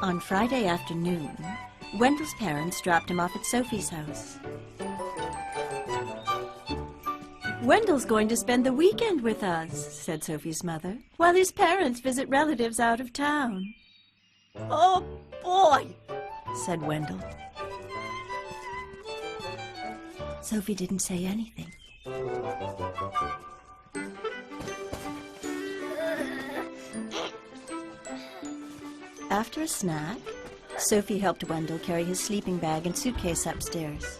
On Friday afternoon, Wendell's parents dropped him off at Sophie's house. "Wendell's going to spend the weekend with us," said Sophie's mother, "while his parents visit relatives out of town." "Oh, boy," said Wendell. Sophie didn't say anything. After a snack, Sophie helped Wendell carry his sleeping bag and suitcase upstairs.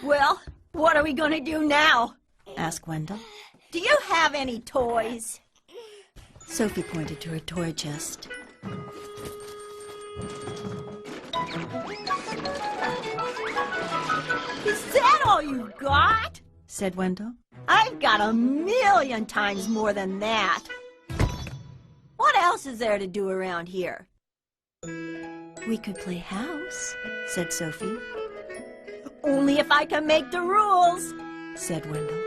"Well, what are we going to do now?" asked Wendell. "Do you have any toys?" Sophie pointed to her toy chest. "Is that all you've got?" said Wendell. "I've got 1,000,000 times more than that. What else is there to do around here?" "We could play house," said Sophie. "Only if I can make the rules," said Wendell.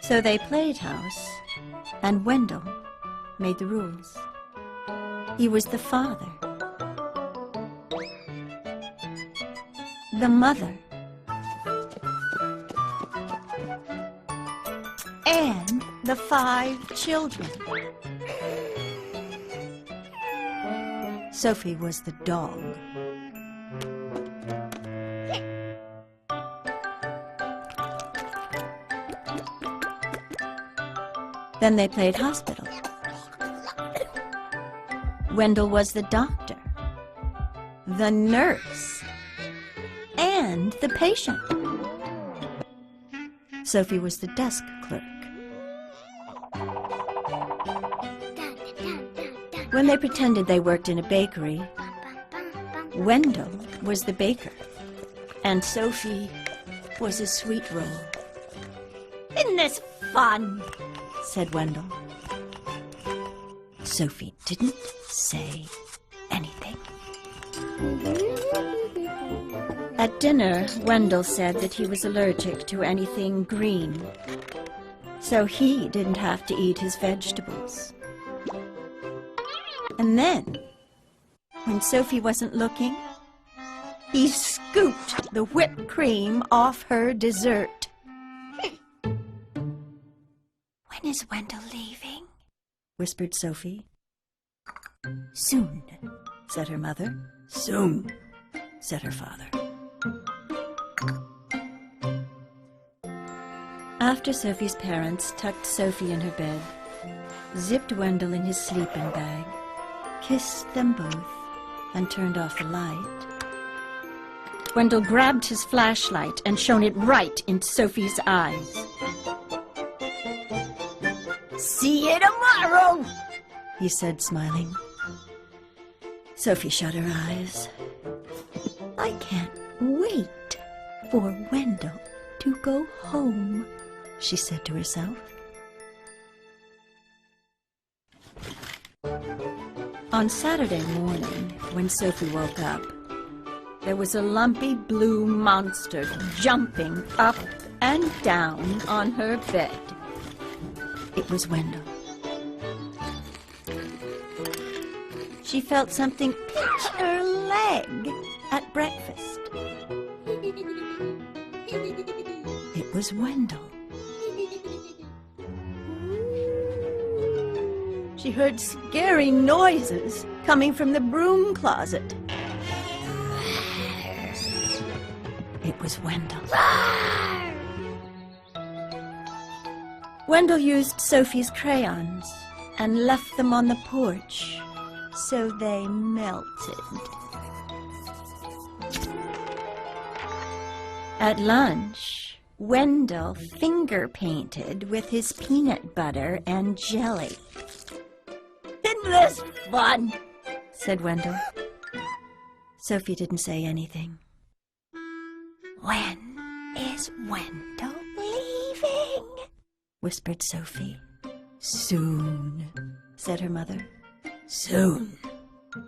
So they played house, and Wendell made the rules. He was the father, the mother, and the 5 children. Sophie was the dog. Then they played hospital. Wendell was the doctor, the nurse, and the patient. Sophie was the desk clerk. When they pretended they worked in a bakery, Wendell was the baker, and Sophie was a sweet roll. "Isn't this fun?" said Wendell. Sophie didn't say anything. At dinner, Wendell said that he was allergic to anything green, so he didn't have to eat his vegetables. And then, when Sophie wasn't looking, he scooped the whipped cream off her dessert. "When is Wendell leaving?" whispered Sophie. "Soon," said her mother. "Soon," said her father. After Sophie's parents tucked Sophie in her bed, zipped Wendell in his sleeping bag, kissed them both, and turned off the light, Wendell grabbed his flashlight and shone it right into Sophie's eyes. "See you tomorrow," he said, smiling. Sophie shut her eyes. "I can't wait for Wendell to go home," she said to herself. On Saturday morning, when Sophie woke up, there was a lumpy blue monster jumping up and down on her bed. It was Wendell. She felt something pinch her leg at breakfast. It was Wendell. She heard scary noises coming from the broom closet. It was Wendell. Wendell used Sophie's crayons and left them on the porch, so they melted. At lunch, Wendell finger-painted with his peanut butter and jelly. "Isn't this fun?" said Wendell. Sophie didn't say anything. "When is Wendell leaving?" whispered Sophie. "Soon," said her mother. "Soon,"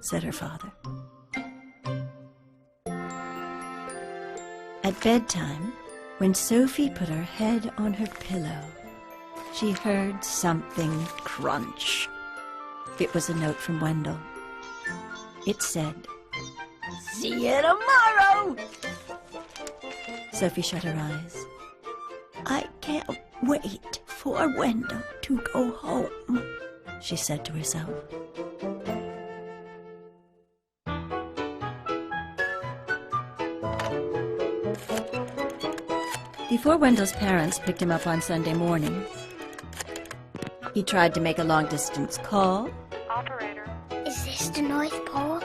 said her father. At bedtime, when Sophie put her head on her pillow, she heard something crunch. It was a note from Wendell. It said, "See you tomorrow!" Sophie shut her eyes. "I can't wait for Wendell to go home," she said to herself. Before Wendell's parents picked him up on Sunday morning, he tried to make a long-distance call. Operator. Is this the North Pole?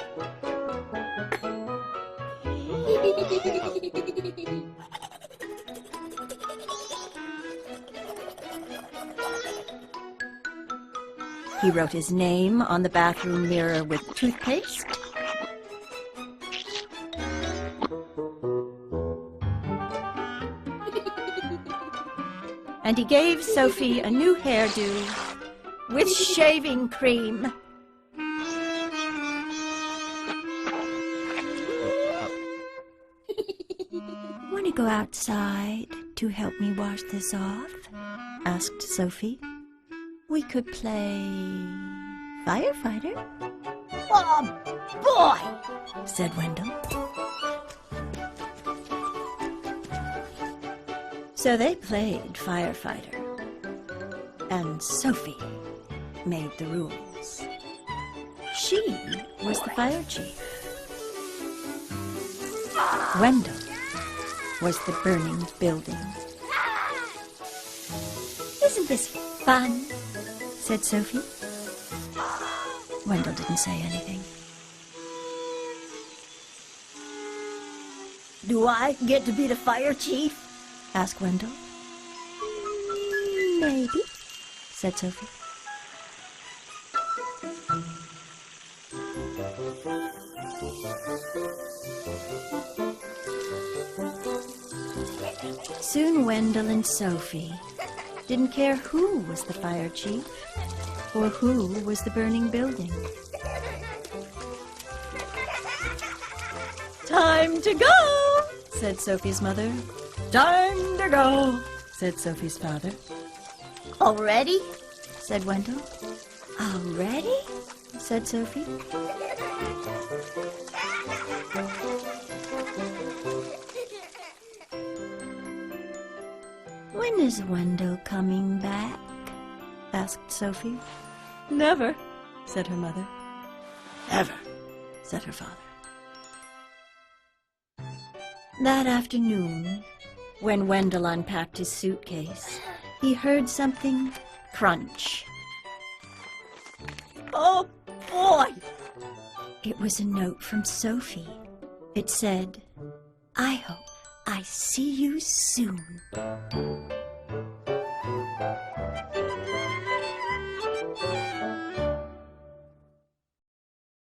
He wrote his name on the bathroom mirror with toothpaste. And he gave Sophie a new hairdo with shaving cream. "Want to go outside to help me wash this off?" asked Sophie. "We could play firefighter." "Oh, boy!" said Wendell. So they played firefighter, and Sophie made the rules. She was the fire chief. Wendell was the burning building. "Isn't this fun?" said Sophie. Wendell didn't say anything. "Do I get to be the fire chief?" asked Wendell. "Maybe," said Sophie. Soon Wendell and Sophie didn't care who was the fire chief or who was the burning building. "Time to go," said Sophie's mother. "Time to go," said Sophie's father. "Already?" said Wendell. "Already?" said Sophie. "When is Wendell coming back?" asked Sophie. "Never," said her mother. "Ever," said her father. That afternoon, when Wendell unpacked his suitcase, he heard something crunch. "Oh, boy!" It was a note from Sophie. It said, "I hope I see you soon."